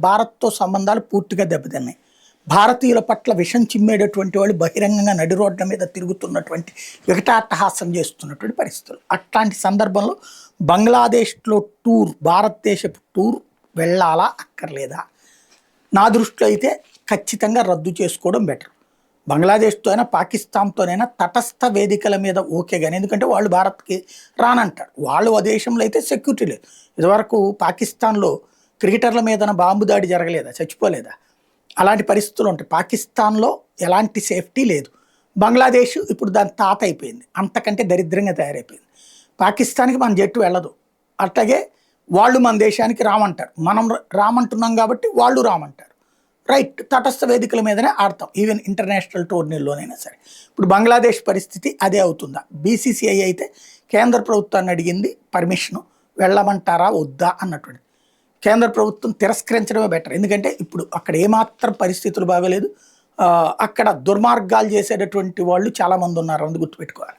భారత్తో సంబంధాలు పూర్తిగా దెబ్బతిన్నాయి. భారతీయుల పట్ల విషం చిమ్మేటటువంటి వాళ్ళు బహిరంగంగా నడి రోడ్ల మీద తిరుగుతున్నటువంటి వికటాట్టహాసం చేస్తున్నటువంటి పరిస్థితులు. అట్లాంటి సందర్భంలో బంగ్లాదేశ్లో భారతదేశపు టూర్ వెళ్ళాలా అక్కర్లేదా? నా దృష్టిలో అయితే ఖచ్చితంగా రద్దు చేసుకోవడం బెటర్. బంగ్లాదేశ్తో అయినా పాకిస్తాన్తోనైనా తటస్థ వేదికల మీద ఓకే కానీ, ఎందుకంటే వాళ్ళు భారత్కి రానంటారు. వాళ్ళు ఆ దేశంలో అయితే సెక్యూరిటీ లేదు. ఇదివరకు పాకిస్తాన్లో క్రికెటర్ల మీద బాంబు దాడి జరగలేదా, చచ్చిపోలేదా? అలాంటి పరిస్థితులు ఉంటాయి. పాకిస్తాన్లో ఎలాంటి సేఫ్టీ లేదు. బంగ్లాదేశ్ ఇప్పుడు దాని తాత అయిపోయింది, అంతకంటే దరిద్రంగా తయారైపోయింది. పాకిస్తాన్కి మన జట్టు వెళ్ళదు, అట్లాగే వాళ్ళు మన దేశానికి రామంటారు. మనం రామంటున్నాం కాబట్టి వాళ్ళు రామంటారు. రైట్, తటస్థ వేదికల మీదనే ఆడతాం, ఈవెన్ ఇంటర్నేషనల్ టోర్నీల్లోనైనా సరే. ఇప్పుడు బంగ్లాదేశ్ పరిస్థితి అదే అవుతుందా? బీసీసీఐ అయితే కేంద్ర ప్రభుత్వాన్ని అడిగింది పర్మిషను, వెళ్ళమంటారా వద్దా అన్నటువంటి. కేంద్ర ప్రభుత్వం తిరస్కరించడమే బెటర్, ఎందుకంటే ఇప్పుడు అక్కడ ఏమాత్రం పరిస్థితులు బాగోలేదు. అక్కడ దుర్మార్గాలు చేసేటటువంటి వాళ్ళు చాలామంది ఉన్నారు, అందు గుర్తుపెట్టుకోవాలి.